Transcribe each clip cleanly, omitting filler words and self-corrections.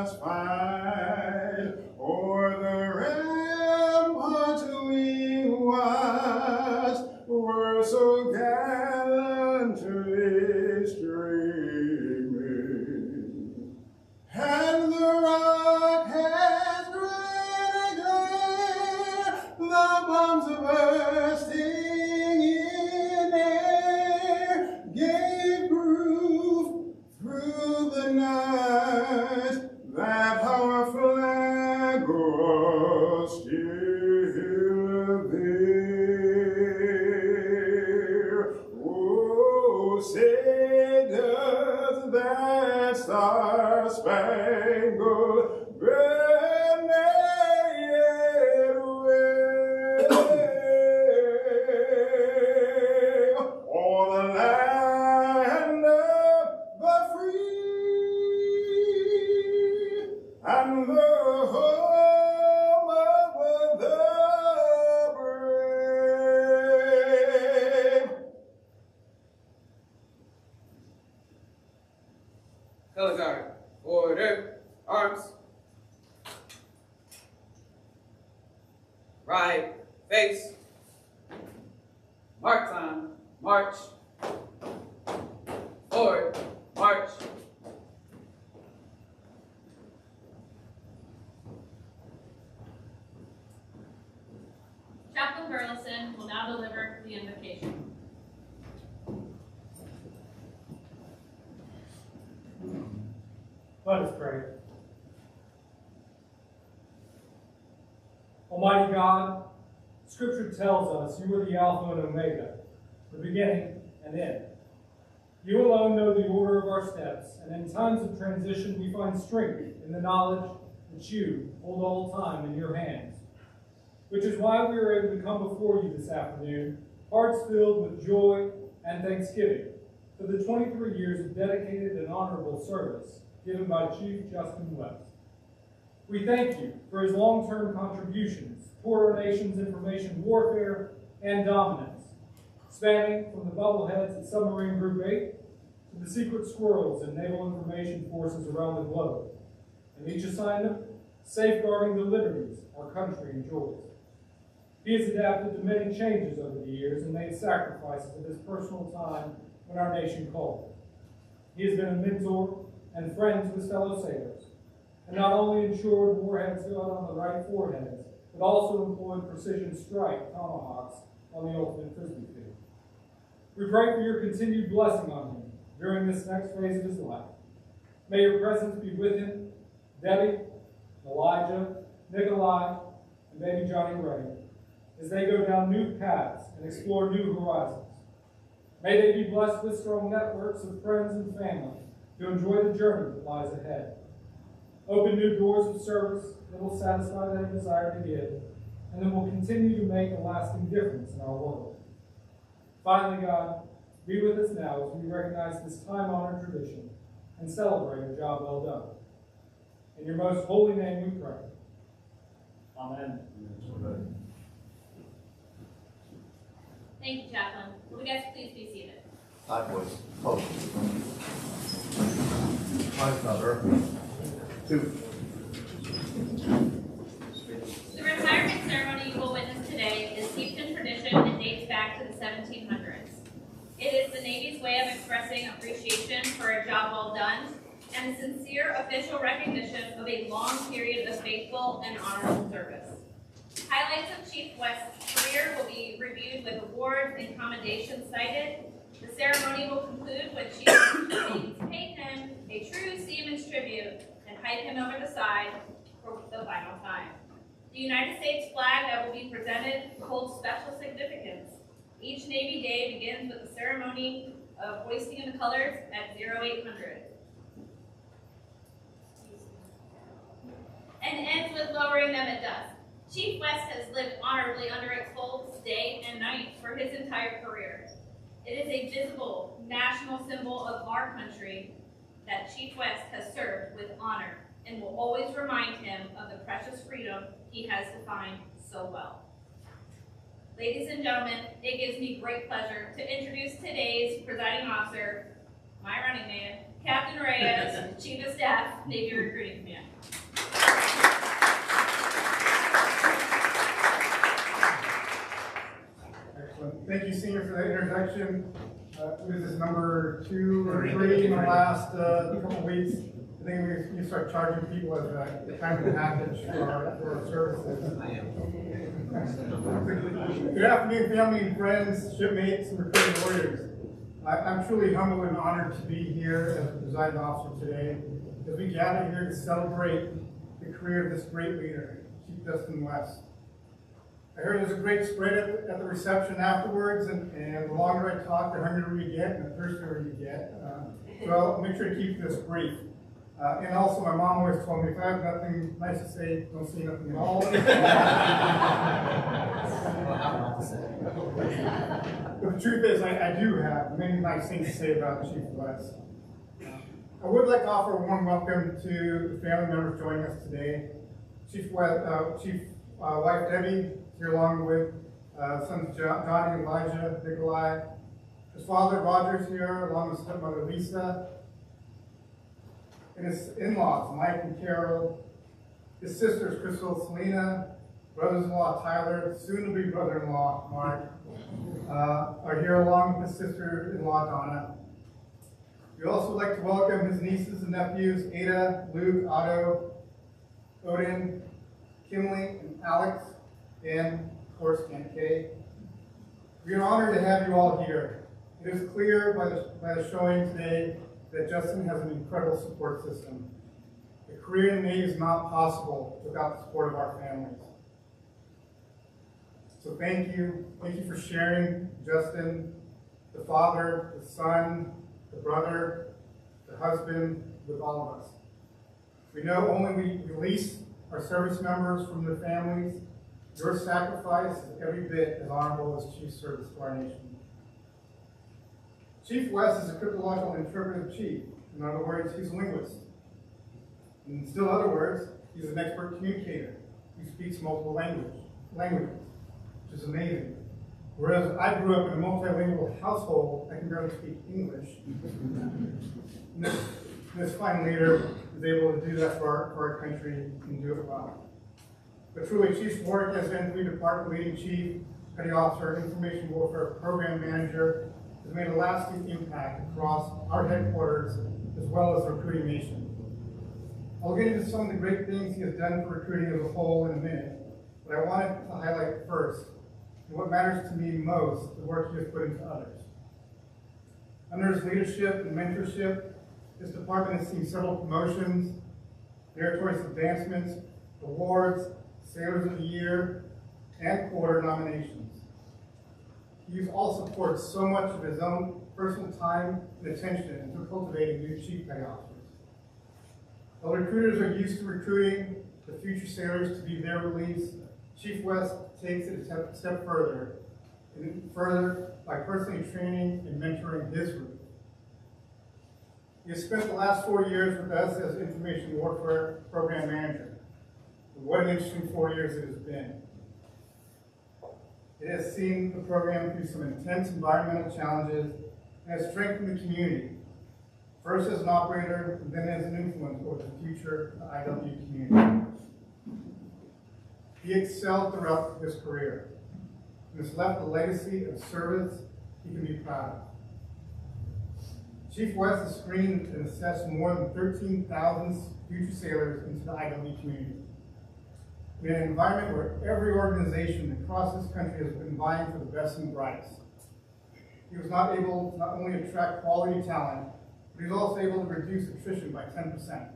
last fight o'er the ramparts we watched were so gallantly streaming, and the rockets great glare, the bombs bursting in air, gave proof through the night that our flag was still there. Oh, say does that star-spangled banner yet wave o'er the land of the free and the home of the brave. Color guard, order, arms. Right, face. Mark time, march. Forward, march. Chaplain Burleson will now deliver the invocation. Let us pray. Almighty God, Scripture tells us you are the Alpha and Omega, the beginning and end. You alone know the order of our steps, and in times of transition we find strength in the knowledge that you hold all time in your hands. Which is why we are able to come before you this afternoon, hearts filled with joy and thanksgiving for the 23 years of dedicated and honorable service given by Chief Justin West. We thank you for his long-term contributions toward our nation's information warfare and dominance, spanning from the bubbleheads at Submarine Group 8 to the secret squirrels in naval information forces around the globe, and each assignment safeguarding the liberties our country enjoys. He has adapted to many changes over the years and made sacrifices of his personal time when our nation called. He has been a mentor and friend to his fellow sailors, and not only ensured warheads got on the right foreheads, but also employed precision strike tomahawks on the ultimate frisbee field. We pray for your continued blessing on him during this next phase of his life. May your presence be with him, Debbie, Elijah, Nikolai, and baby Johnny Ray, as they go down new paths and explore new horizons. May they be blessed with strong networks of friends and family to enjoy the journey that lies ahead. Open new doors of service that will satisfy their desire to give, and that will continue to make a lasting difference in our world. Finally, God, be with us now as we recognize this time-honored tradition and celebrate a job well done. In your most holy name we pray. Amen. Thank you, Chaplain. Will you guys please be seated? Aye, boys. Hold. Five, number 2. The retirement ceremony you will witness today is steeped in tradition and dates back to the 1700s. It is the Navy's way of expressing appreciation for a job well done and a sincere official recognition of a long period of faithful and honorable service. Highlights of Chief West's career will be reviewed with awards and commendations cited. The ceremony will conclude with Chief West pay him a true seaman's tribute and hype him over the side for the final time. The United States flag that will be presented holds special significance. Each Navy Day begins with the ceremony of hoisting of the colors at 0800 and ends with lowering them at dusk. Chief West has lived honorably under its folds day and night for his entire career. It is a visible national symbol of our country that Chief West has served with honor and will always remind him of the precious freedom he has defined so well. Ladies and gentlemen, it gives me great pleasure to introduce today's presiding officer, my running man, Captain Reyes, Chief of Staff, Navy Recruiting Command. Excellent. Thank you, Senior, for that introduction. This is number 2 or 3 in the last couple of weeks. I think we start charging people as a kind of package for our services. Good afternoon, family and friends, shipmates, and recruiting warriors. I'm truly humbled and honored to be here as the presiding officer today, as we gather here to celebrate the career of this great leader, Chief Justin West. I heard there's a great spread at the reception afterwards, and the longer I talk, the hungrier you get and the thirstier you get. So I'll make sure to keep this brief. And also, my mom always told me, if I have nothing nice to say, don't say nothing at all. But the truth is, I do have many nice things to say about Chief West. I would like to offer a warm welcome to the family members joining us today. Chief wife Debbie here along with sons Johnny, Elijah, Nikolai. His father Roger's here along with stepmother Lisa. And his in-laws, Mike and Carol. His sisters Crystal, Selena, brothers-in-law Tyler, soon-to-be brother-in-law Mark, are here along with his sister-in-law Donna. We'd also like to welcome his nieces and nephews, Ada, Luke, Otto, Odin, Kimley, and Alex, and of course, Aunt Kay. We are honored to have you all here. It is clear by the showing today that Justin has an incredible support system. A career in the Navy is not possible without the support of our families. So thank you. Thank you for sharing Justin, the father, the son, the brother, the husband, with all of us. We know only we release our service members from their families. Your sacrifice is every bit as honorable as chief service to our nation. Chief West is a cryptological interpretive chief. In other words, he's a linguist. In still other words, he's an expert communicator who speaks multiple languages, which is amazing. Whereas I grew up in a multilingual household, I can barely speak English. This fine leader is able to do that for our country and do it well. But truly, Chief's work as N3 Department Leading Chief, Petty Officer, Information Warfare Program Manager, has made a lasting impact across our headquarters as well as the recruiting nation. I'll get into some of the great things he has done for recruiting as a whole in a minute, but I wanted to highlight first, and what matters to me most, the work he has put into others. Under his leadership and mentorship, this department has seen several promotions, meritorious advancements, awards, Sailors of the Year, and quarter nominations. He also poured so much of his own personal time and attention into cultivating new chief petty officers. While recruiters are used to recruiting the future sailors to be their release, Chief West takes it a step further, by personally training and mentoring his group. He has spent the last 4 years with us as Information Warfare Program Manager. And what an interesting 4 years it has been. It has seen the program through some intense environmental challenges and has strengthened the community, first as an operator and then as an influence over the future of the IW community. He excelled throughout his career and has left a legacy of service he can be proud of. Chief West has screened and assessed more than 13,000 future sailors into the IW community. In an environment where every organization across this country has been vying for the best and brightest. He was not able to not only attract quality talent, but he was also able to reduce attrition by 10%.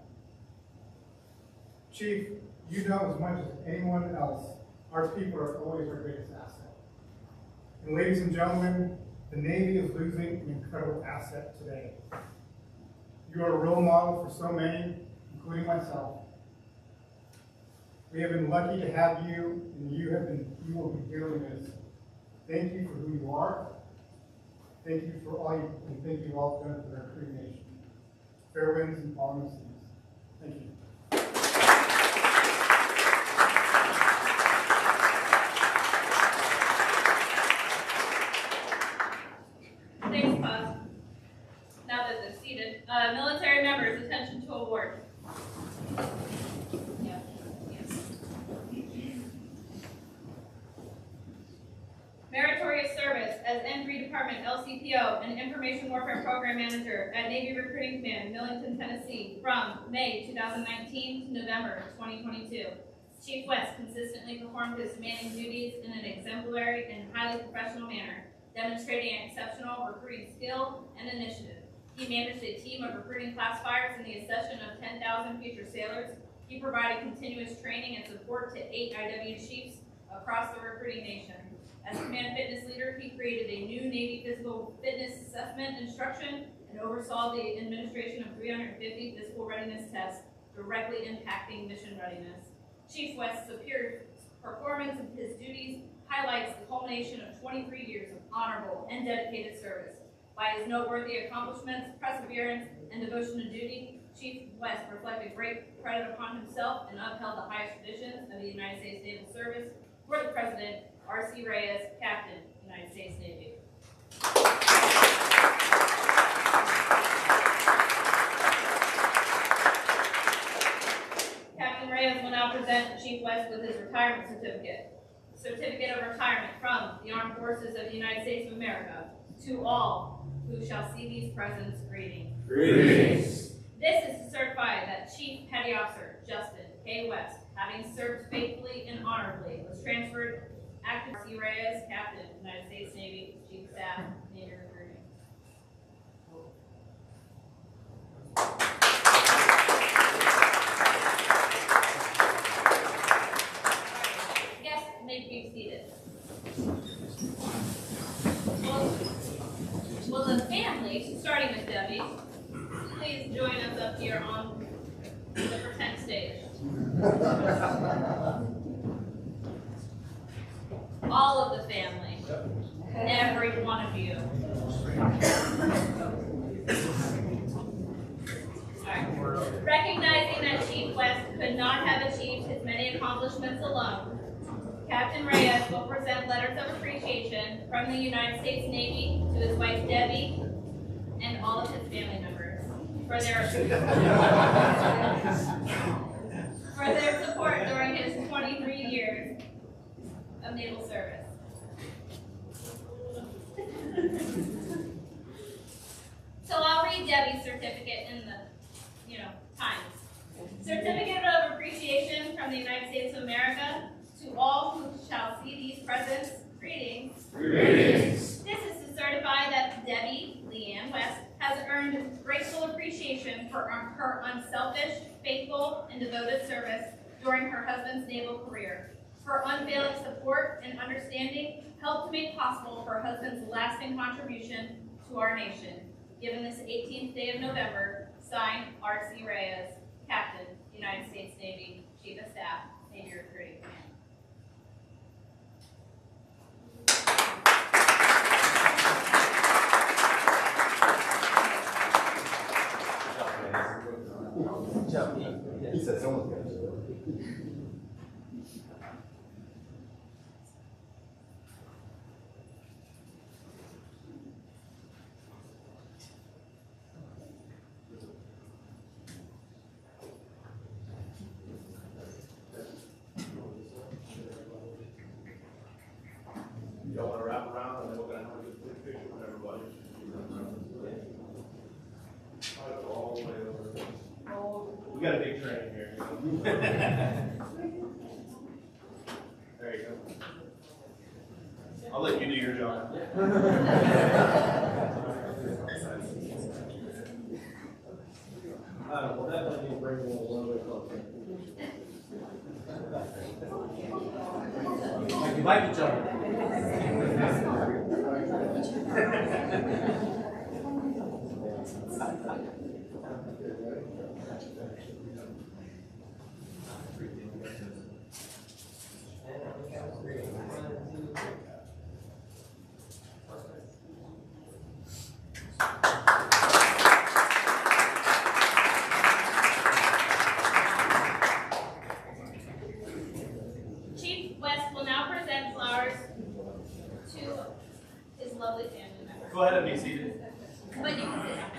Chief, you know as much as anyone else, our people are always our greatest asset. And ladies and gentlemen, the Navy is losing an incredible asset today. You are a role model for so many, including myself. We have been lucky to have you, and you will be dearly missed. Thank you for who you are. Thank you for all you, and thank you all for our recruiting nation. Fair winds and falling seas. Thank you. Thanks, Bob. Now that they're seated, military CPO and Information Warfare Program Manager at Navy Recruiting Command, Millington, Tennessee, from May 2019 to November 2022. Chief West consistently performed his demanding duties in an exemplary and highly professional manner, demonstrating exceptional recruiting skill and initiative. He managed a team of recruiting classifiers in the accession of 10,000 future sailors. He provided continuous training and support to 8 IW chiefs across the recruiting nation. As command fitness leader, he created a new Navy physical fitness assessment instruction and oversaw the administration of 350 physical readiness tests, directly impacting mission readiness. Chief West's superior performance of his duties highlights the culmination of 23 years of honorable and dedicated service. By his noteworthy accomplishments, perseverance, and devotion to duty, Chief West reflected great credit upon himself and upheld the highest traditions of the United States Naval Service. For the President, R.C. Reyes, Captain, United States Navy. Captain Reyes will now present Chief West with his retirement certificate. Certificate of retirement from the Armed Forces of the United States of America. To all who shall see these presents, greetings. Greetings. This is to certify that Chief Petty Officer Justin K. West, having served faithfully and honorably, was transferred active R.C. Reyes, Captain, United States Navy, Chief of Staff, Navy Recruiting. Guests may be seated. Will the family, starting with Debbie, please join us up here on the pretend stage? All of the family, every one of you. All right. Recognizing that Chief West could not have achieved his many accomplishments alone, Captain Reyes will present letters of appreciation from the United States Navy to his wife Debbie and all of his family members for their support during his 23 years of naval service. So I'll read Debbie's certificate in the, times. Certificate of appreciation from the United States of America to all who shall see these presents. Greetings. Greetings. This is to certify that Debbie Leanne West has earned grateful appreciation for her unselfish, faithful, and devoted service during her husband's naval career. Her unfailing support and understanding helped to make possible her husband's lasting contribution to our nation. Given this 18th day of November, signed R.C. Reyes, Captain, United States Navy, Chief of Staff, Navy Recruiting Command. He said someone's got to do it. Y'all want to wrap around and then we're going to have a good picture with everybody. All the way over. We got a big train here. There you go. I'll let you do your job. Well, that let me bring it a little bit closer. You like each other. Chief West will now present flowers to his lovely family members. Go ahead and be seated. But you can sit down.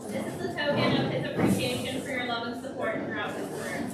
This is a token of his appreciation for your love and support throughout his career.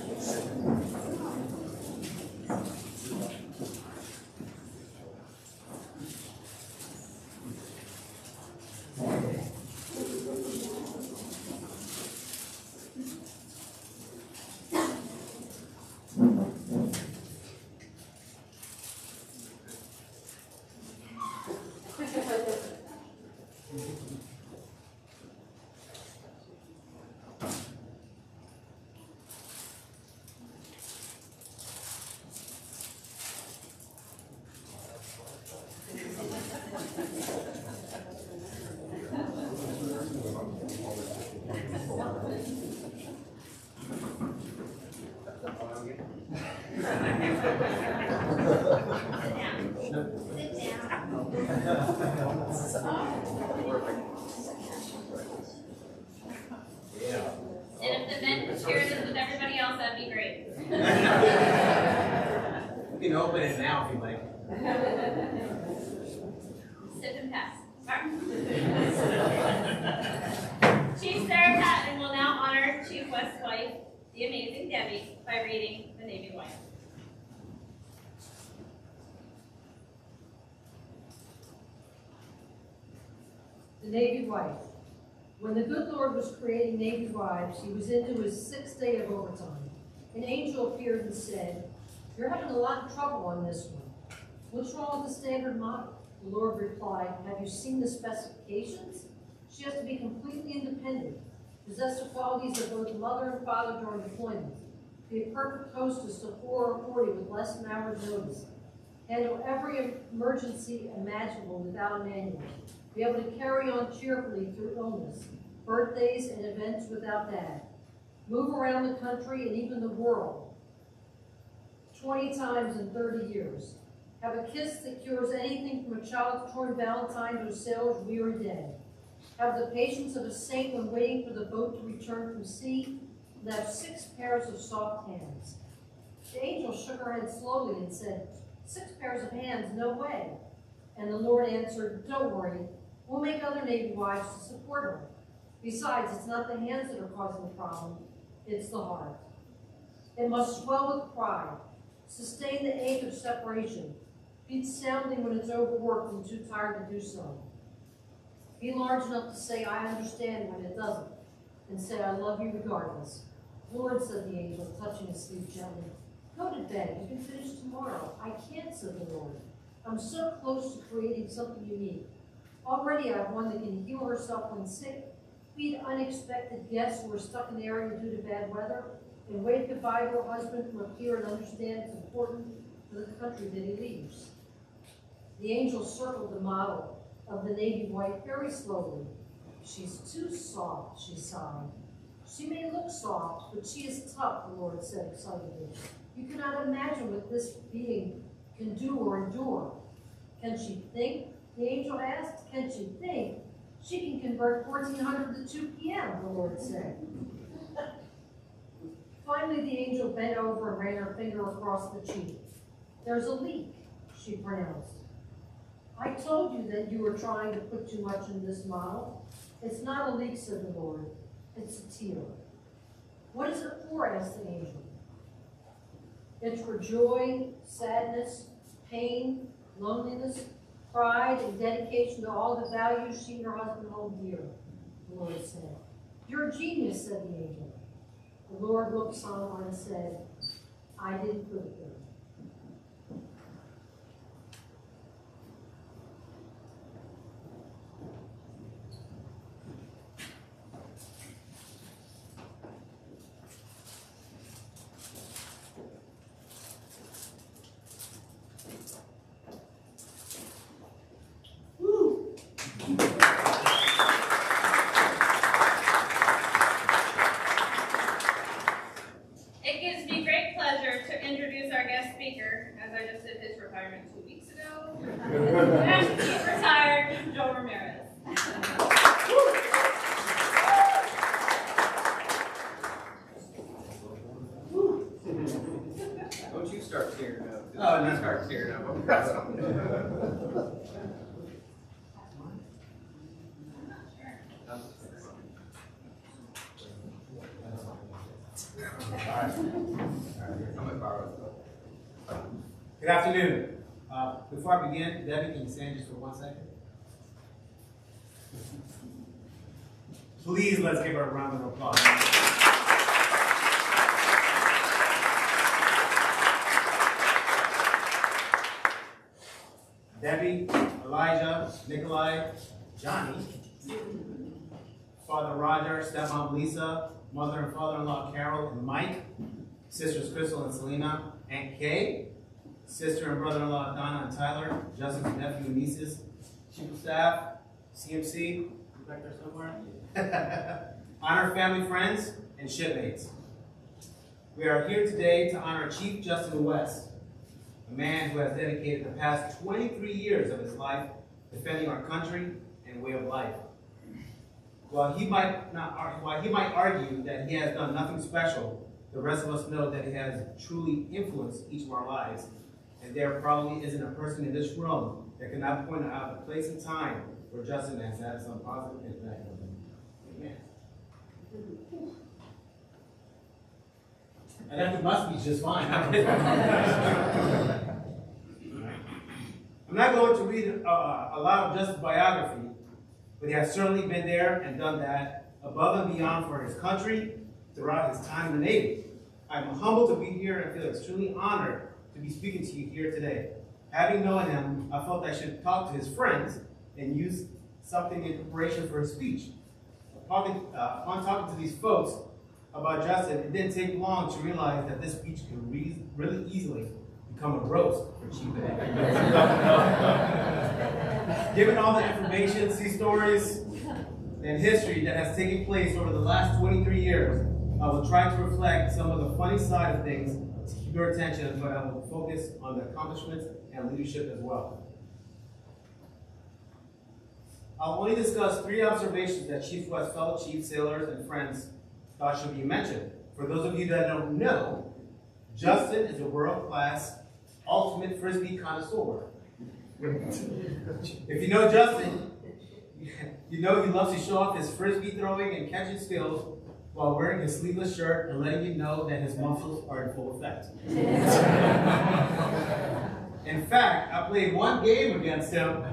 everybody else, that'd be great. You can open it now if you like. Sip and pass. Chief Sarah Patton will now honor Chief West's wife, the amazing Debbie, by reading the Navy wife. The Navy wife. When the good Lord was creating Navy wives, he was into his 6th day of overtime. An angel appeared and said, "You're having a lot of trouble on this one. What's wrong with the standard model?" The Lord replied, "Have you seen the specifications? She has to be completely independent, possess the qualities of both mother and father during deployment, be a perfect hostess to 4 or 40 with less than hours notice, handle every emergency imaginable without a manual, be able to carry on cheerfully through illness, birthdays, and events without dad, move around the country and even the world 20 times in 30 years, have a kiss that cures anything from a child's torn valentine to a sailor's weary day, have the patience of a saint when waiting for the boat to return from sea, and have 6 pairs of soft hands." The angel shook her head slowly and said, "6 pairs of hands, no way." And the Lord answered, "Don't worry, we'll make other Navy wives to support her. Besides, it's not the hands that are causing the problem, it's the heart. It must swell with pride, sustain the ache of separation, beat soundly when it's overworked and too tired to do so. Be large enough to say, 'I understand,' when it doesn't, and say, 'I love you regardless.'" "Lord," said the angel, touching his sleeve gently, "go to bed, you can finish tomorrow." "I can't," said the Lord. "I'm so close to creating something unique. Already I have one that can heal herself when sick, feed unexpected guests who are stuck in the area due to bad weather, and wave goodbye to her husband from up here and understand it's important for the country that he leaves." The angel circled the model of the Navy wife very slowly. "She's too soft," she sighed. "She may look soft, but she is tough," the Lord said excitedly. "You cannot imagine what this being can do or endure." "Can she think?" the angel asked. "Can she think? She can convert 1400 to 2 p.m., the Lord said. Finally, the angel bent over and ran her finger across the cheek. "There's a leak," she pronounced. "I told you that you were trying to put too much in this model." "It's not a leak," said the Lord. "It's a tear." "What is it for?" asked the angel. "It's for joy, sadness, pain, loneliness, pride, and dedication to all the values she and her husband hold dear," the Lord said. "You're a genius," said the angel. The Lord looked solemn and said, "I didn't put it there." It gives me great pleasure to introduce our guest speaker, as I just did his retirement 2 weeks ago. Acting Chief Retired, Joel Ramirez. Don't you start tearing up. Oh, no. You start tearing up. I'm not sure. I'm gonna borrow it. Good afternoon. Before I begin, Debbie, can you stand just for 1 second? Please, let's give her a round of applause. Debbie, Elijah, Nikolai, Johnny, Father Roger, stepmom Lisa, mother and father-in-law Carol and Mike, sisters Crystal and Selena, Aunt Kay, sister and brother-in-law Donna and Tyler, Justin's nephew and nieces, chief of staff, CMC, back there somewhere, honor family, friends, and shipmates. We are here today to honor Chief Justin West, a man who has dedicated the past 23 years of his life defending our country and way of life. While he might argue that he has done nothing special, the rest of us know that he has truly influenced each of our lives. And there probably isn't a person in this room that cannot point out a place and time where Justin has had some positive impact on them. Amen. And that must be just fine. I'm not going to read a lot of Justin's biography, but he has certainly been there and done that above and beyond for his country throughout his time in the Navy. I'm humbled to be here and feel extremely honored to be speaking to you here today. Having known him, I felt I should talk to his friends and use something in preparation for his speech. Upon talking to these folks about Justin, it didn't take long to realize that this speech could really easily become a roast for Chief Ed. Given all the information, sea stories, and history that has taken place over the last 23 years, I will try to reflect some of the funny side of things to keep your attention, but I will focus on the accomplishments and leadership as well. I'll only discuss 3 observations that Chief West fellow chiefs, sailors, and friends thought should be mentioned. For those of you that don't know, Justin is a world-class ultimate Frisbee connoisseur. If you know Justin, you know he loves to show off his Frisbee throwing and catching skills while wearing his sleeveless shirt and letting you know that his muscles are in full effect. In fact, I played one game against him,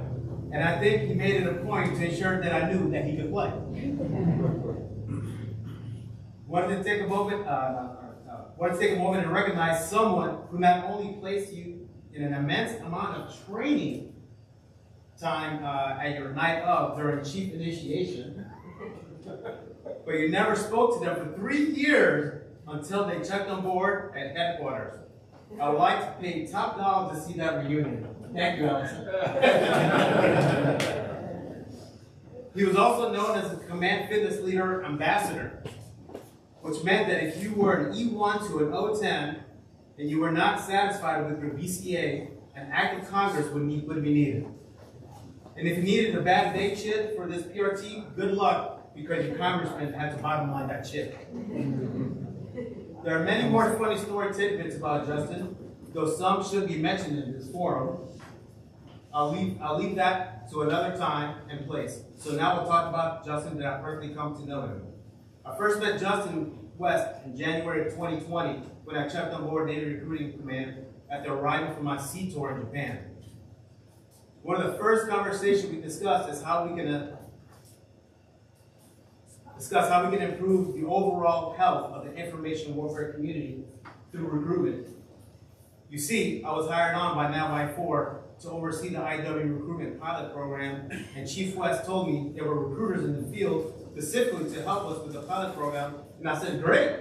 and I think he made it a point to ensure that I knew that he could play. Wanted to take a moment and recognize someone who not only placed you in an immense amount of training time at your night of during chief initiation, but you never spoke to them for 3 years until they checked on board at headquarters. I would like to pay top dollar to see that reunion. Thank you, Allison. He was also known as the Command Fitness Leader Ambassador, which meant that if you were an E1 to an O10 and you were not satisfied with your BCA, an act of Congress would be needed. And if you needed a bad date sheet for this PRT, good luck, because your congressman had to bottom line that shit. There are many more funny story tidbits about Justin, though some should be mentioned in this forum. I'll leave that to another time and place. So now we'll talk about Justin that I personally come to know him. I first met Justin West in January of 2020 when I checked on board Navy Recruiting Command at the arrival from my sea tour in Japan. One of the first conversations we discussed is how we can improve the overall health of the information warfare community through recruitment. You see, I was hired on by NAVI-4 to oversee the IW recruitment pilot program, and Chief West told me there were recruiters in the field specifically to help us with the pilot program, and I said, great.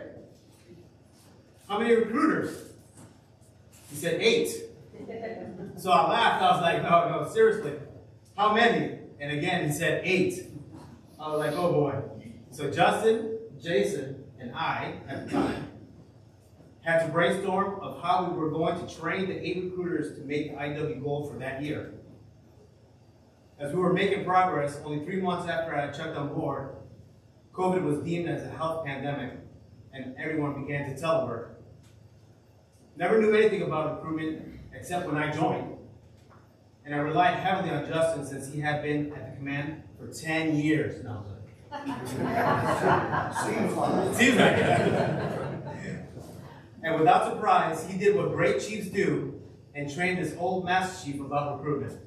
How many recruiters? He said 8. So I laughed. I was like, no, seriously. How many? And again, he said 8. I was like, oh boy. So Justin, Jason, and I, at the time, had to brainstorm of how we were going to train the 8 recruiters to make the IW goal for that year. As we were making progress, only 3 months after I checked on board, COVID was deemed as a health pandemic, and everyone began to telework. Never knew anything about recruitment except when I joined. And I relied heavily on Justin since he had been at the command for 10 years. No, seems like it. And without surprise, he did what great chiefs do and trained his old master chief about recruitment.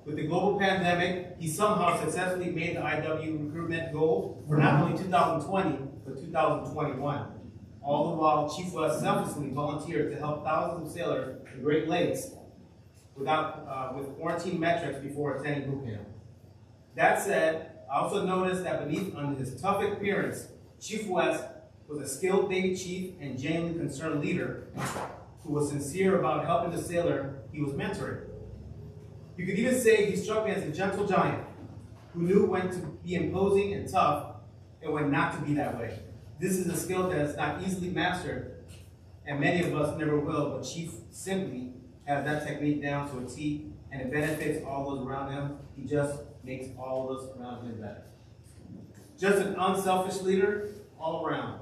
With the global pandemic, he somehow successfully made the IW recruitment goal for not only 2020, but 2021. All the while, Chief West selflessly volunteered to help thousands of sailors in Great Lakes with quarantine metrics before attending boot camp. That said, I also noticed that beneath under his tough appearance, Chief West was a skilled Navy chief and genuinely concerned leader who was sincere about helping the sailor he was mentoring. You could even say he struck me as a gentle giant who knew when to be imposing and tough and when not to be that way. This is a skill that is not easily mastered, and many of us never will, but Chief simply has that technique down to a T, and it benefits all those around him. He just makes all of us around him better. Just an unselfish leader all around.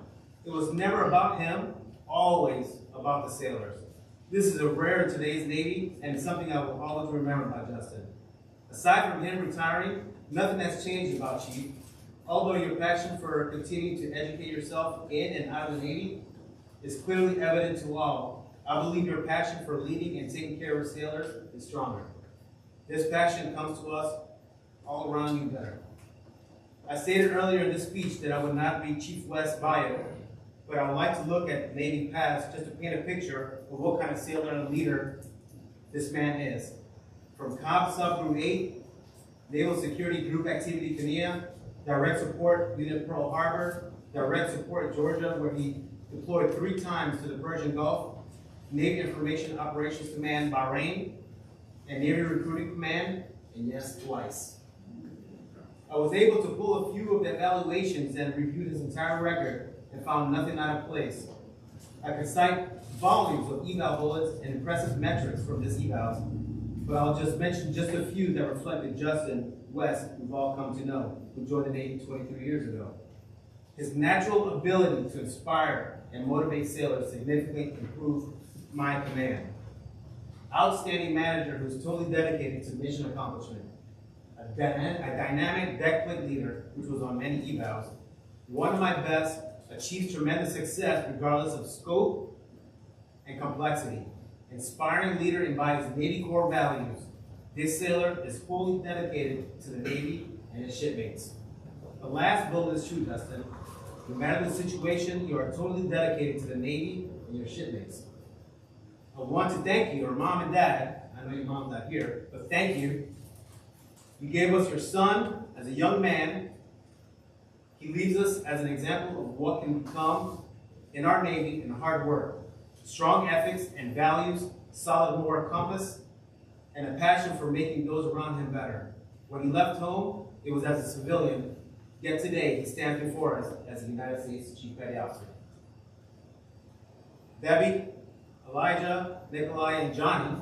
It was never about him, always about the sailors. This is a rare in today's Navy, and it's something I will always remember about Justin. Aside from him retiring, nothing has changed about Chief. Although your passion for continuing to educate yourself in and out of the Navy is clearly evident to all, I believe your passion for leading and taking care of sailors is stronger. This passion comes to us all around you better. I stated earlier in this speech that I would not read Chief West's bio, but I would like to look at the Navy past just to paint a picture of what kind of sailor and leader this man is. From Cobb Subgroup 8, Naval Security Group Activity Kenya, direct support Unit Pearl Harbor, direct support Georgia, where he deployed 3 times to the Persian Gulf, Navy Information Operations Command Bahrain, and Navy Recruiting Command, and yes, twice. I was able to pull a few of the evaluations and reviewed his entire record and found nothing out of place. I could cite volumes of eval bullets and impressive metrics from this evals, but I'll just mention just a few that reflected Justin West, we've all come to know, who joined the Navy 23 years ago. His natural ability to inspire and motivate sailors significantly improved my command. Outstanding manager who's totally dedicated to mission accomplishment. A dynamic deck plate leader, which was on many evals. One of my best, achieves tremendous success regardless of scope and complexity. Inspiring leader embodies Navy core values. This sailor is fully dedicated to the Navy and his shipmates. The last bullet is true, Dustin. No matter the situation, you are totally dedicated to the Navy and your shipmates. I want to thank you, your mom and dad. I know your mom's not here, but thank you. You gave us your son as a young man. He leaves us as an example of what can become in our Navy in hard work. Strong ethics and values, solid moral compass, and a passion for making those around him better. When he left home, it was as a civilian, yet today he stands before us as the United States Chief Petty Officer. Debbie, Elijah, Nikolai, and Johnny,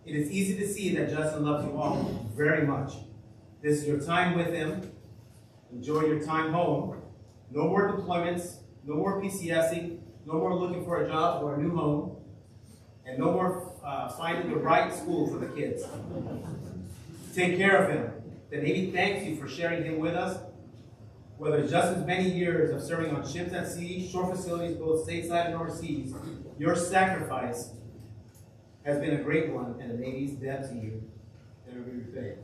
it is easy to see that Justin loves you all very much. This is your time with him. Enjoy your time home. No more deployments, no more PCSing, no more looking for a job or a new home, and no more finding the right school for the kids. Take care of him. The Navy thanks you for sharing him with us. Whether Justin's many years of serving on ships at sea, shore facilities, both stateside and overseas, your sacrifice has been a great one, and the Navy's debt to you never be repaid.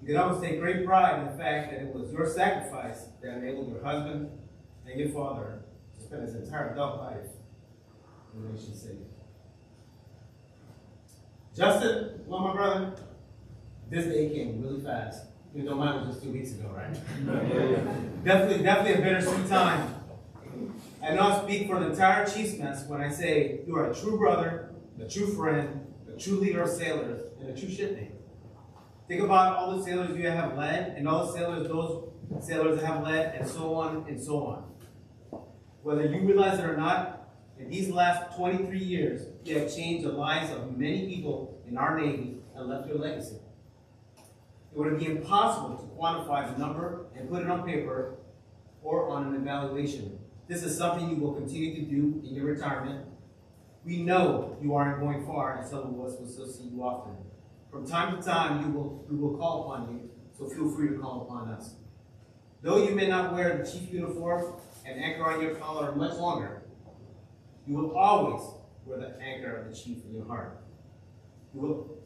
You can always take great pride in the fact that it was your sacrifice that enabled your husband and your father to spend his entire adult life in the nation's city. Justin, well, my brother, this day came really fast. Even though mine was just 2 weeks ago, right? Definitely a bittersweet time. I know I speak for the entire Chiefs mess when I say you are a true brother, a true friend, a true leader of sailors, and a true shipmate. Think about all the sailors you have led, and all the sailors those sailors have led, and so on and so on. Whether you realize it or not, in these last 23 years, you have changed the lives of many people in our Navy and left your legacy. It would be impossible to quantify the number and put it on paper or on an evaluation. This is something you will continue to do in your retirement. We know you aren't going far, and some of us will still see you often. From time to time, we will call upon you, so feel free to call upon us. Though you may not wear the chief uniform and anchor on your collar much longer, you will always wear the anchor of the chief in your heart. You will.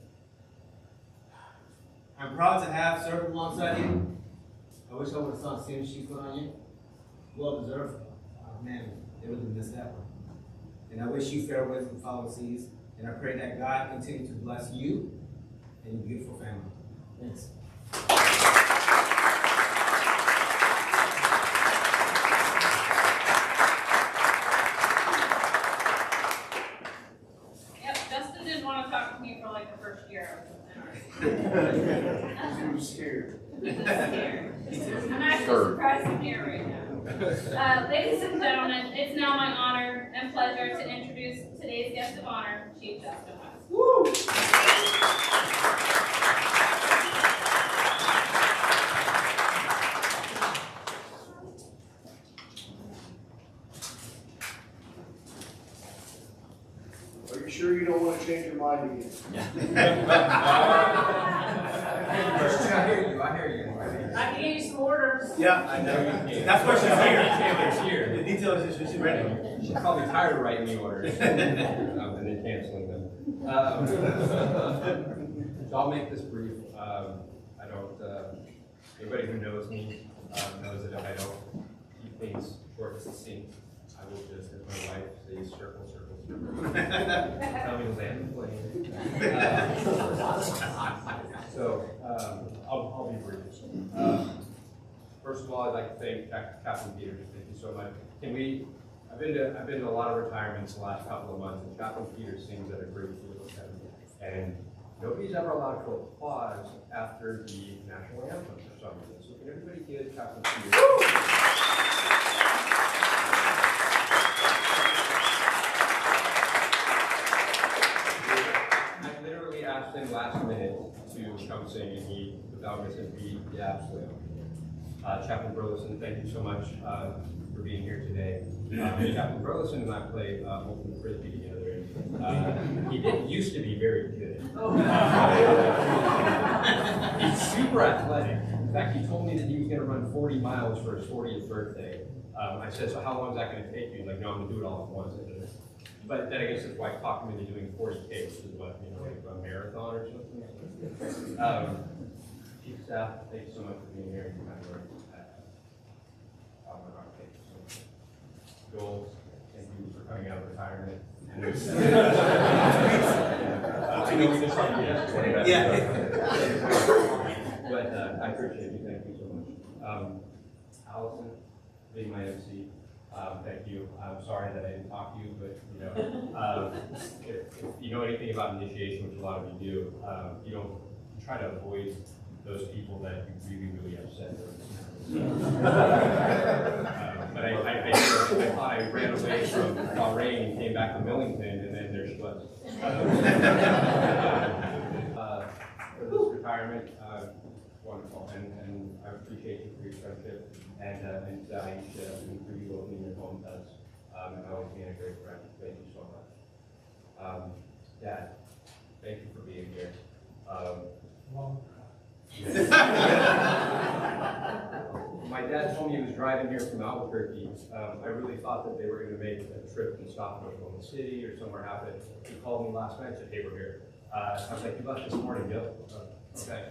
I'm proud to have served alongside you. I wish I would have saw the same sheet put on you. Well deserved. Oh, man, they really missed that one. And I wish you fair winds and foul seas. And I pray that God continue to bless you and your beautiful family. Thanks. Yep, Justin didn't want to talk to me for like the first year. She was scared. He was scared. I'm actually surprised I'm here right now. Ladies and gentlemen, it's now my honor and pleasure to introduce today's guest of honor, Chief Justin West. Woo! sure you don't want to change your mind again? I hear you. I can give you some orders. Yeah, I know you can. that's why she's She's here. here. The detail is she's ready. She's probably tired of writing the orders and then canceling them. So I'll make this brief. I don't, anybody who knows me knows that if I don't keep things short and succinct, I will just, as my wife says, circle, circle, circle. Tell me to land the plane. So I'll be brief. First of all, I'd like to thank Captain Peters. Thank you so much. I've been to a lot of retirements the last couple of months, and Captain Peters sings at a great deal of them. And nobody's ever allowed to applause after the national anthem for some reason. So can everybody give Captain Peters? I literally asked him last minute to come sing, and he, without missing a beat, yeah, absolutely. Chaplain Burleson, thank you so much for being here today. Chaplain Burleson and I play ultimate frisbee together. He didn't used to be very good. He's super athletic. In fact, he told me that he was going to run 40 miles for his 40th birthday. I said, so how long is that going to take you? He's like, no, I'm going to do it all at once. But then I guess his wife talked him into doing 40K, which is what, like a marathon or something. Chief of Staff, thank you so much for being here. Joel, thank you for coming out of retirement. I know we just talked yesterday. Yeah. But I appreciate you. Thank you so much. Allison, being my MC, thank you. I'm sorry that I didn't talk to you, but if you know anything about initiation, which a lot of you do, you try to avoid those people that you really, really upset. But I thought I ran away from Bahrain and came back to Millington, and then there she was. For this retirement, wonderful, and I appreciate you for your friendship, and Aisha, and for you opening your home to us, and always being a great friend. Thank you so much. Dad, thank you for being here. My dad told me he was driving here from Albuquerque. I really thought that they were going to make a trip and stop in Oklahoma City or somewhere happen. He called me last night and said, hey, we're here. I was like, you left this morning, Bill. Okay.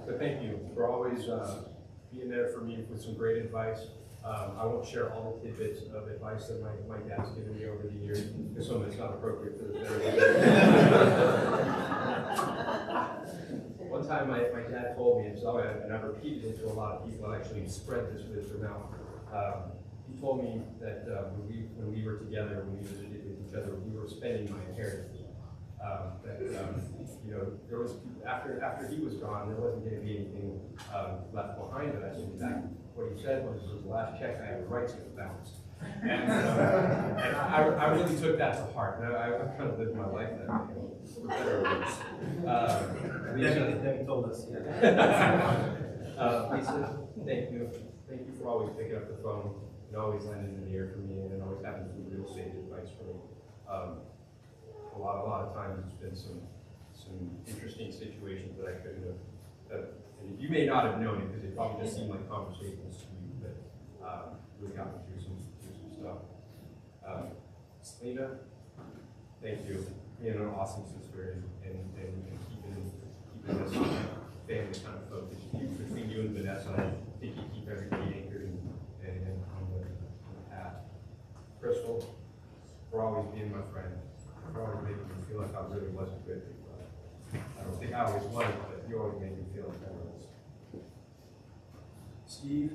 But thank you for always being there for me with some great advice. I won't share all the tidbits of advice that my dad's given me over the years, because some of it's not appropriate for the One time my dad told me, and I've repeated it to a lot of people, and actually spread this wisdom out. He told me that when we were together, when we visited with each other, we were spending my inheritance. There was after he was gone, there wasn't going to be anything left behind of us. In fact, what he said was the last check I had rights to bounce. And I really took that to heart. And I've kind of lived my life that way, for better or worse. Debbie told us. Lisa, thank you. Thank you for always picking up the phone and always lending an ear for me and always having some real sage advice for me. A lot of times it's been some interesting situations that I couldn't have. And you may not have known it because it probably just seemed like conversations to you, but really got me through some stuff. Selena, thank you. Being an awesome sister and keeping this family kind of focused. Between you and Vanessa, I think you keep everybody anchored and on the path. Crystal, for always being my friend. For always making me feel like I really wasn't good. I don't think I always was, but you always made me feel like I was. Steve,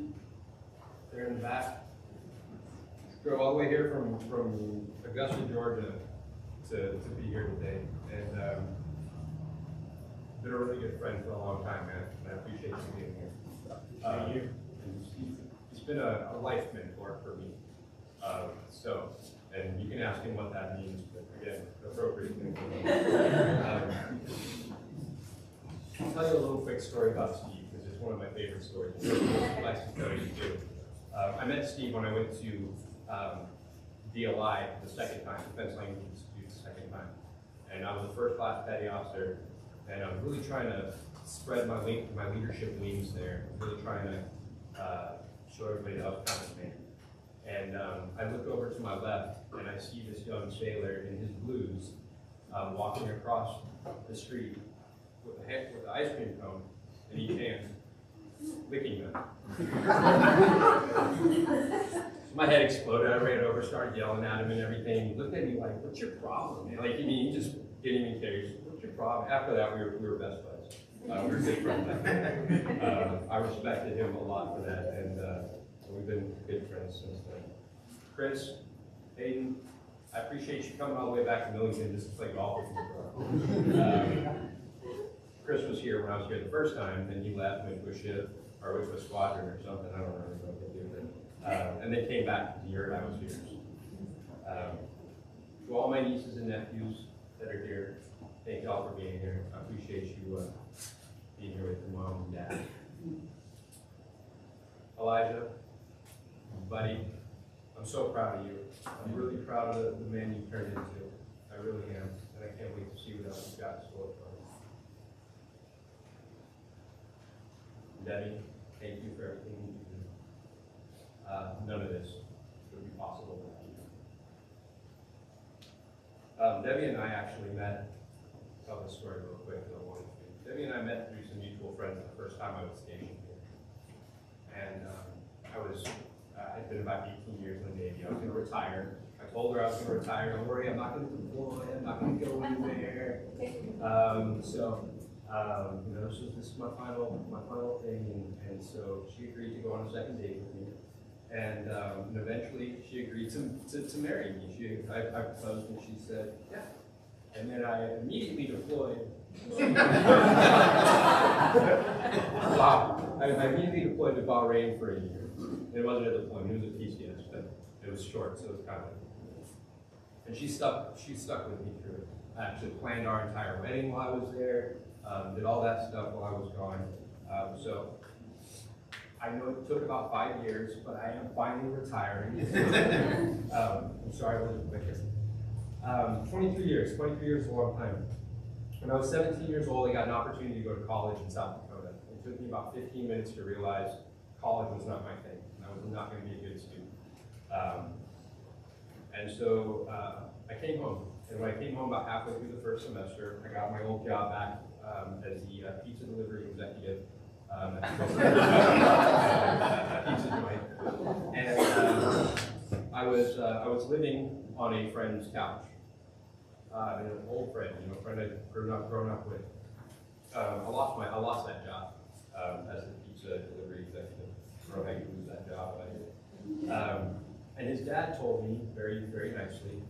there in the back. Drove all the way here from Augusta, Georgia to be here today. And been a really good friend for a long time, man. And I appreciate you being here. Thank you. He's been a life mentor for me. And you can ask him what that means, but again, appropriate. I'll tell you a little quick story about Steve, because it's one of my favorite stories. He likes to tell you too. I met Steve when I went to DLI the second time, Defense Language Institute the second time. And I was the first class petty officer, and I was really trying to spread my leadership wings there, really trying to show everybody that I was kind of man. And I look over to my left, and I see this young sailor in his blues walking across the street with the ice cream cone in each hand, licking them. So my head exploded. I ran over, started yelling at him and everything. He looked at me like, "What's your problem, man?" Like, he just getting me curious. What's your problem? After that, we were best buds. We were good friends. I respected him a lot for that, and we've been good friends since then. Chris, Hayden, I appreciate you coming all the way back to Millington just to play golf with me, bro. Chris was here when I was here the first time, then he left, went to a ship, or went to a squadron or something, I don't remember what they did. And they came back the year I was here. To all my nieces and nephews that are here, thank y'all for being here. I appreciate you being here with your mom and dad. Elijah, buddy, I'm so proud of you. I'm really proud of the man you turned into. I really am, and I can't wait to see what else you've got in store for us. Debbie, thank you for everything you do. None of this would be possible without you. Debbie and I actually met, tell this story real quick because I wanted to. Debbie and I met through some mutual friends the first time I was stationed here. And I'd been about 18 years in the Navy. I was going to retire. I told her I was going to retire. Don't worry, I'm not going to deploy. I'm not going to go anywhere. This is my final thing, and so she agreed to go on a second date with me, and eventually she agreed to marry me. I proposed, and she said, yeah, and then I immediately deployed. Wow, I immediately deployed to Bahrain for a year. It wasn't a deployment; it was a PCS, but it was short, so it was kind of. And she stuck with me through it. I actually planned our entire wedding while I was there. Did all that stuff while I was gone. So I know it took about 5 years, but I am finally retiring. I'm sorry I wasn't quicker. 23 years is a long time. When I was 17 years old, I got an opportunity to go to college in South Dakota. It took me about 15 minutes to realize college was not my thing. I was not going to be a good student. And so I came home. And when I came home about halfway through the first semester, I got my old job back as the pizza delivery executive at the pizza joint. And I was living on a friend's couch, an old friend, a friend I'd grown up with. I lost that job as the pizza delivery executive. I don't know how you lose that job, but I did. And his dad told me very, very nicely,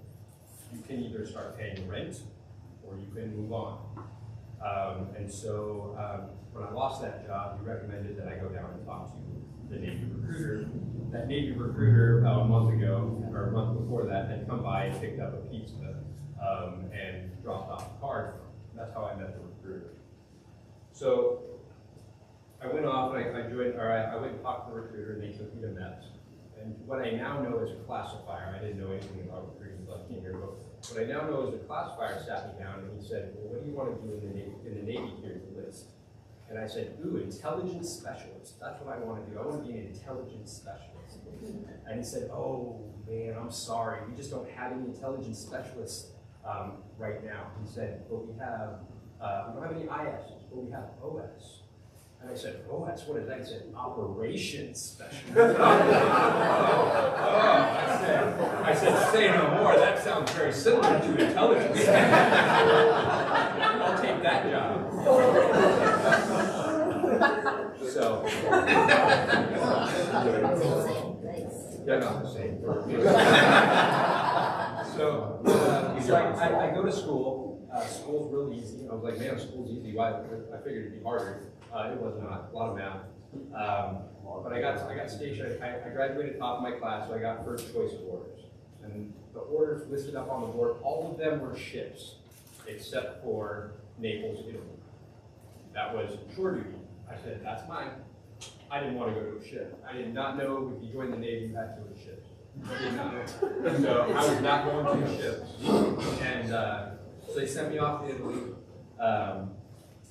you can either start paying rent or you can move on. And so when I lost that job, he recommended that I go down and talk to the Navy recruiter. That Navy recruiter about a month ago, or a month before that, had come by and picked up a pizza and dropped off a card for him. That's how I met the recruiter. So I went off and I went and talked to the recruiter, and they took me to MEPS. And what I now know is a classifier. I didn't know anything about recruiting until I came here, but what I now know is a classifier sat me down and he said, well, what do you want to do in the Navy? Here's the list. And I said, ooh, intelligence specialist. That's what I want to do. I want to be an intelligence specialist. And he said, oh man, I'm sorry. We just don't have any intelligence specialists right now. He said, but we don't have any IS, but we have OS. And I said, OS, what is that? He said, operations specialist. I said, say no more. That sounds very similar to intelligence. I'll take that job. So, they're not the same. So I go to school. School's real easy. I was like, man, school's easy. Why? I figured it'd be harder. It was not. A lot of math. But I got stationed. I graduated top of my class, so I got first choice orders. And the orders listed up on the board, all of them were ships, except for Naples, Italy. That was shore duty. I said, that's mine. I didn't want to go to a ship. I did not know if you joined the Navy, you had to go to ships. So I was not going to ships. And so they sent me off to Italy.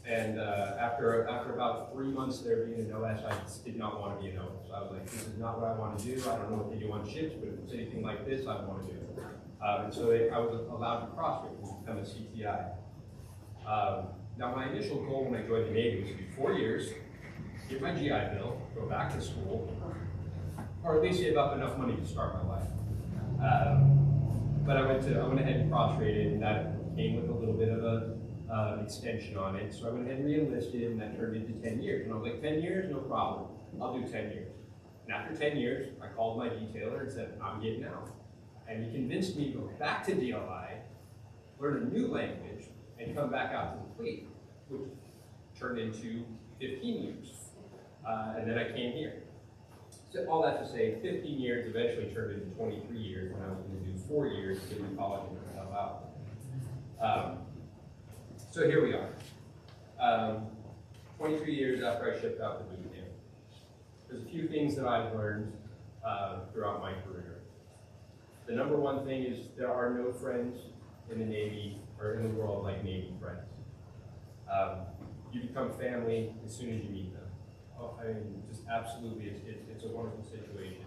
After about 3 months there being an OS, I just did not want to be an OS. I was like, this is not what I want to do. I don't know what they do on ships, but if it's anything like this, I want to do it. And so I was allowed to cross-train and become a CTI. Now my initial goal when I joined the Navy was to do 4 years, get my GI Bill, go back to school, or at least save up enough money to start my life. But I went ahead and cross-rated, and that came with a little bit of a extension on it. So I went ahead and re-enlisted, and that turned into 10 years. And I was like, 10 years, no problem. I'll do 10 years. And after 10 years, I called my detailer and said, I'm getting out. And he convinced me to go back to DLI, learn a new language, and come back out to the fleet, which turned into 15 years. And then I came here. So all that to say, 15 years eventually turned into 23 years when I was going to do 4 years to get to college and myself out. So here we are. 23 years after I shipped out to boot camp. There's a few things that I've learned throughout my career. The number one thing is there are no friends in the Navy or in the world like Navy friends. You become family as soon as you meet them. I mean, just absolutely, it's a wonderful situation.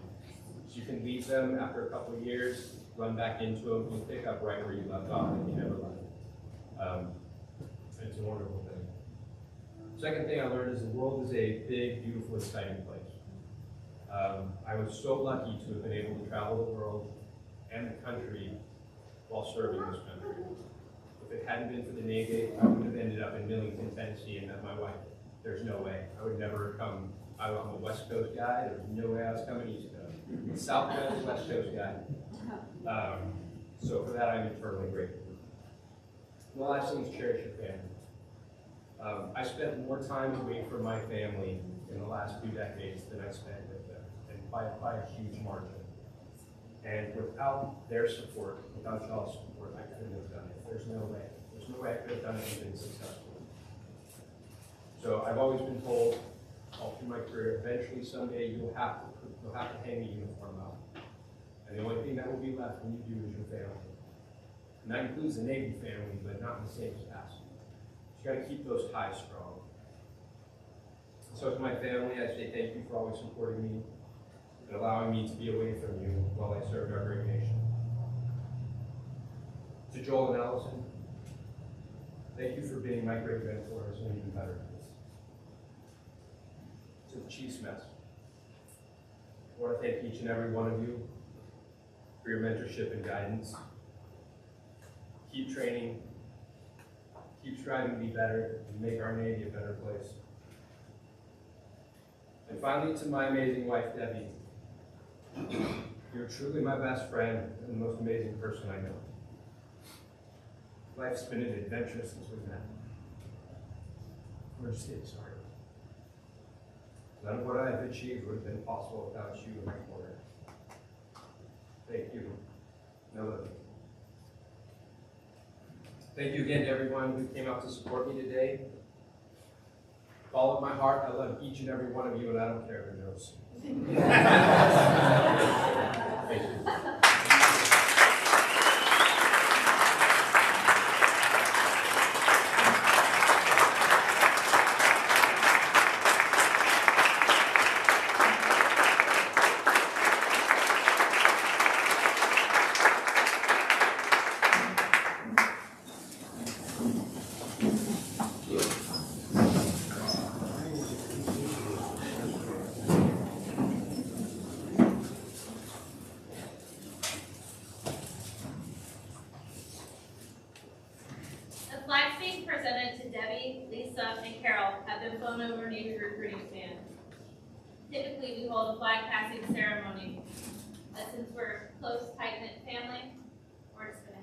You can leave them after a couple of years, run back into them, you'll pick up right where you left off, and you never left. It's a wonderful thing. Second thing I learned is the world is a big, beautiful, exciting place. I was so lucky to have been able to travel the world and the country while serving this country. If it hadn't been for the Navy, I would have ended up in Millington, Tennessee, and met my wife. There's no way. I would never come. I'm a West Coast guy. There's no way I was coming East Coast. South Coast, West Coast guy. So for that, I'm eternally grateful. The last thing is cherish your family. I spent more time away from my family in the last 2 decades than I spent with them, and by a huge margin. And without their support, without y'all's support, I couldn't have done it. There's no way. There's no way I could have done it and been successful. So I've always been told all through my career, eventually someday you'll have to hang a uniform up. And the only thing that will be left when you do is your family. And that includes the Navy family, but not in the same capacity. You got to keep those ties strong. So to my family, I say thank you for always supporting me and allowing me to be away from you while I served our great nation. To Joel and Allison, thank you for being my great mentors and even better. To the Chief's Mess, I want to thank each and every one of you for your mentorship and guidance. Keep training, keep striving to be better, and make our Navy a better place. And finally, to my amazing wife, Debbie, you're truly my best friend and the most amazing person I know. Life's been an adventure since we met. We're just getting started. None of what I've achieved would have been possible without you in my corner. Thank you. I love you. Thank you again to everyone who came out to support me today. With all of my heart, I love each and every one of you, and I don't care who knows. Thank you. The flags being presented to Debbie, Lisa, and Carol have been flown over Navy recruiting stand. Typically, we hold a flag passing ceremony, but since we're a close, tight-knit family, we're just gonna.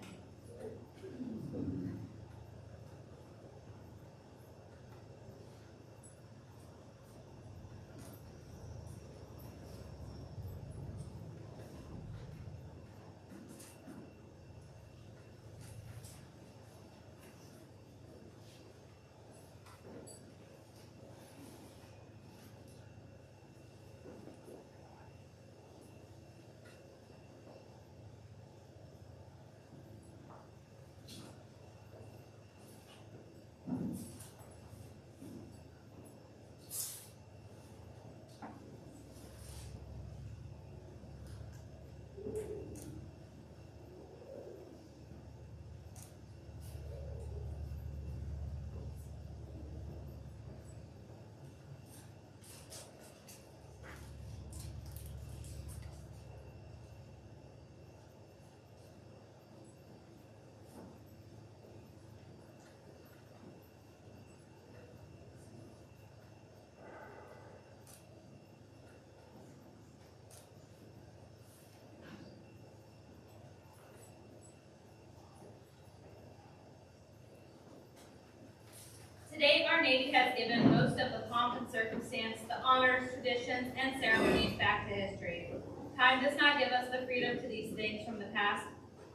Navy has given most of the pomp and circumstance, the honors, traditions, and ceremonies back to history. Time does not give us the freedom to these things from the past,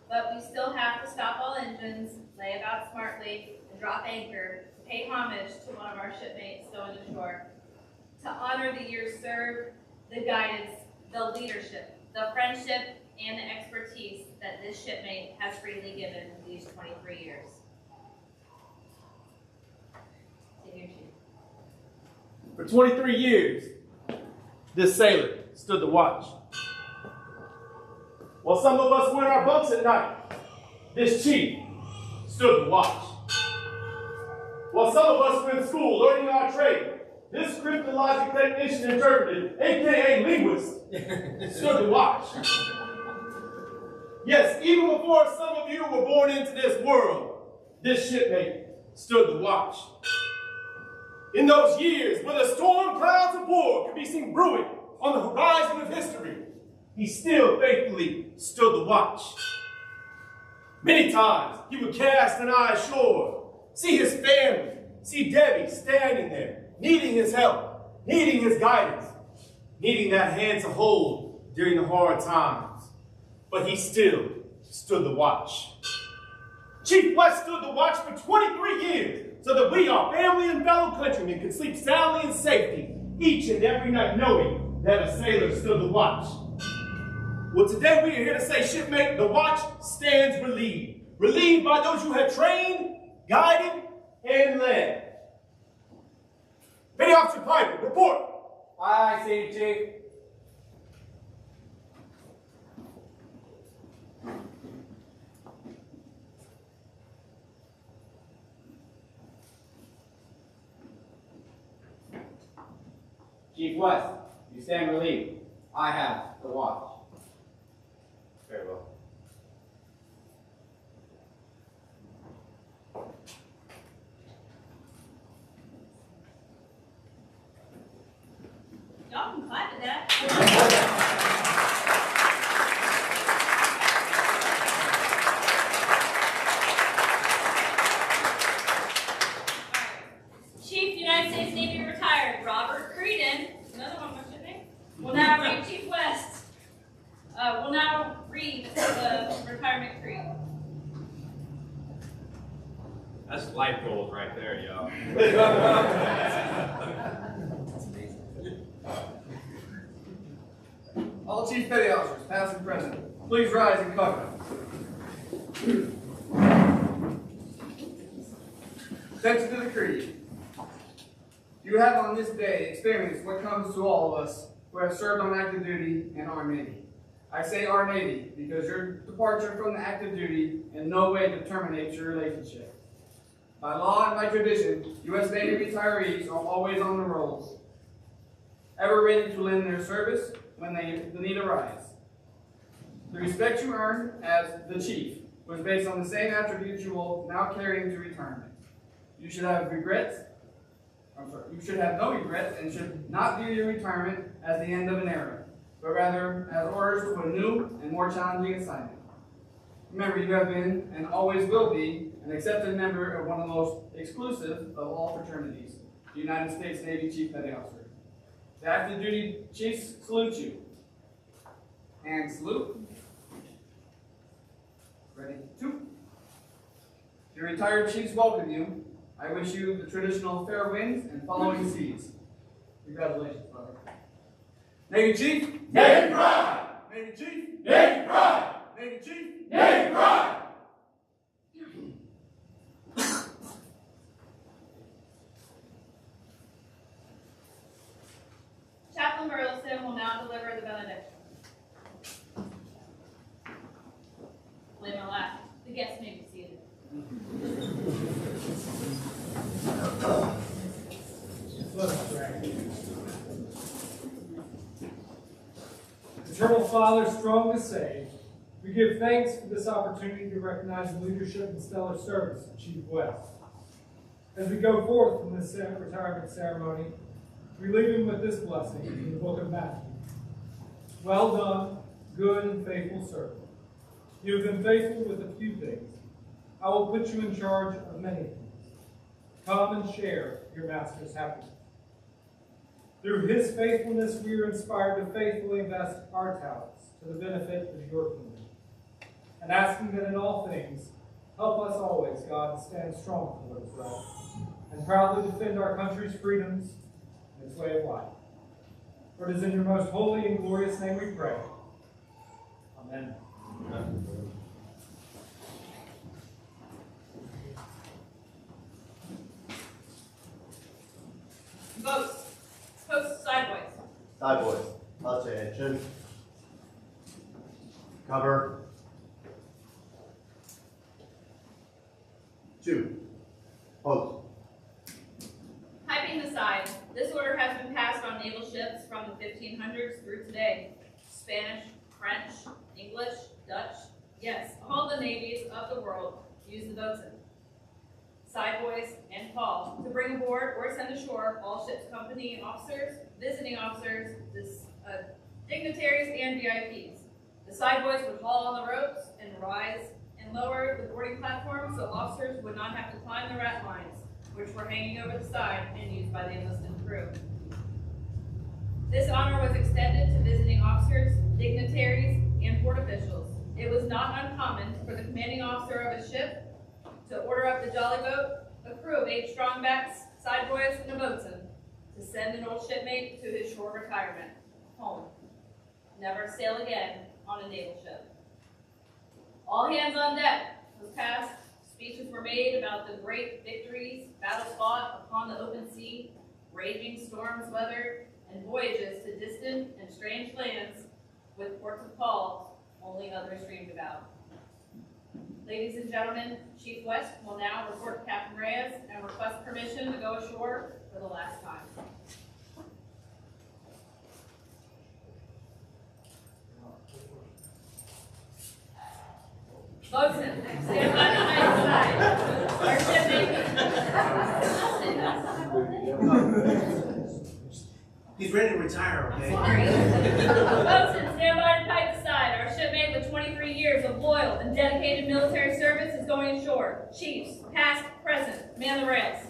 but we still have to stop all engines, lay about smartly, and drop anchor to pay homage to one of our shipmates going ashore. To honor the years served, the guidance, the leadership, the friendship, and the expertise that this shipmate has freely given these 23 years. Senior Chief. For 23 years, this sailor stood the watch. While some of us were in our bunks at night, this chief stood the watch. While some of us were in school learning our trade, this cryptologic technician interpreted, aka linguist, stood the watch. Yes, even before some of you were born into this world, this shipmate stood the watch. In those years, when the storm clouds of war could be seen brewing on the horizon of history, he still faithfully stood the watch. Many times, he would cast an eye ashore, see his family, see Debbie standing there, needing his help, needing his guidance, needing that hand to hold during the hard times. But he still stood the watch. Chief West stood the watch for 23 years so that we, our family and fellow countrymen, could sleep soundly in safety each and every night knowing that a sailor stood the watch. Well, today we are here to say, shipmate, the watch stands relieved. Relieved by those you have trained, guided, and led. Petty Officer Piper, report. Aye, Senior Chief. Chief West, you stand relieved. I have the watch. Very well. Y'all can clap at that. Chief United States Navy retired Robert Creedon, another one of my shipmates, will now read Chief West. Will now read the retirement creed. That's life goals right there, y'all. All Chief Petty Officers, past and present, please rise and cover. Attention to the creed. You have on this day experienced what comes to all of us who have served on active duty in our Navy. I say our Navy because your departure from the active duty in no way terminates your relationship. By law and by tradition, U.S. Navy retirees are always on the rolls, ever ready to lend their service when the need arises. The respect you earn as the Chief was based on the same attributes you will now carry into retirement. You should have no regrets and should not view your retirement as the end of an era, but rather as orders to a new and more challenging assignment. Remember, you have been and always will be an accepted member of one of the most exclusive of all fraternities, the United States Navy Chief Petty Officer. The active duty chiefs salute you. And salute. Ready? Two. Your retired chiefs welcome you. I wish you the traditional fair winds and following seas. Congratulations, brother. Navy Chief. Navy pride! Navy Chief. Navy pride! Navy Chief. Navy pride! Chaplain Burleson will now deliver the benediction. Believe my laugh. The guests may be seated. Eternal Father, strong to save, we give thanks for this opportunity to recognize the leadership and stellar service of Chief West. As we go forth from this retirement ceremony, we leave him with this blessing in the book of Matthew. Well done, good and faithful servant. You have been faithful with a few things. I will put you in charge of many things. come and share your master's happiness. Through his faithfulness, we are inspired to faithfully invest our talents to the benefit of your kingdom. And asking that in all things, help us always, God, to stand strong for what is right, and proudly defend our country's freedoms and its way of life. For it is in your most holy and glorious name we pray. Amen. Amen. Votes. Post sideways. Sideways. Attention. Cover. 2. Post. Typing aside, this order has been passed on naval ships from the 1500s through today. Spanish, French, English, Dutch, yes, all the navies of the world use the boatswain. Sideways and call to bring aboard or send ashore all ship's company officers, visiting officers, dignitaries, and VIPs. The sideboys would haul on the ropes and rise and lower the boarding platform so officers would not have to climb the rat lines, which were hanging over the side and used by the enlisted crew. This honor was extended to visiting officers, dignitaries, and port officials. It was not uncommon for the commanding officer of a ship to order up the jolly boat, a crew of 8 strongbacks, sideboys, and a boatswain, to send an old shipmate to his shore retirement, home. Never sail again on a naval ship. All hands on deck was passed. Speeches were made about the great victories, battles fought upon the open sea, raging storms weathered, and voyages to distant and strange lands with ports of call only others dreamed about. Ladies and gentlemen, Chief West will now report to Captain Reyes and request permission to go ashore for the last time. Boatswain, stand by behind the side. Our shipmate. He's ready to retire, okay? Boatswain, stand by to pipe aside. Our shipmate with 23 years of loyal and dedicated military service is going ashore. Chiefs, past, present, man the rails.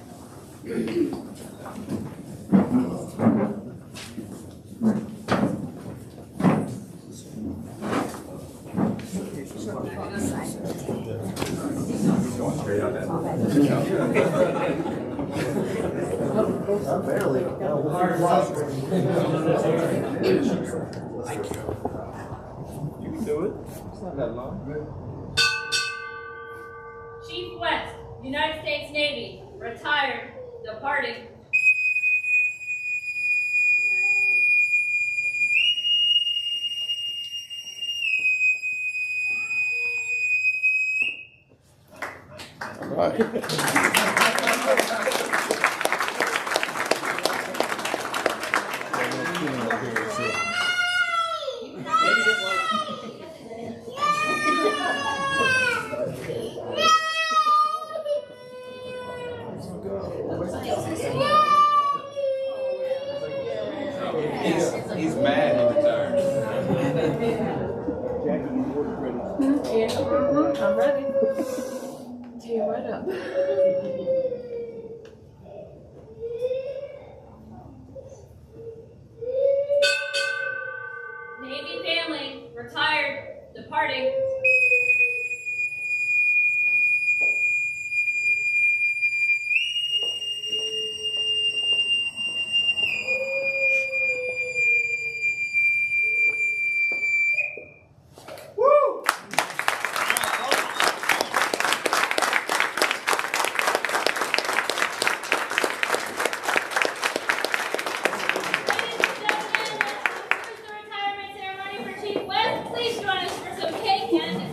Barely. You can do it. It's not that long. Chief West, United States Navy, retired, departing. All right. He's mad he retired. I'm ready. Tear right up.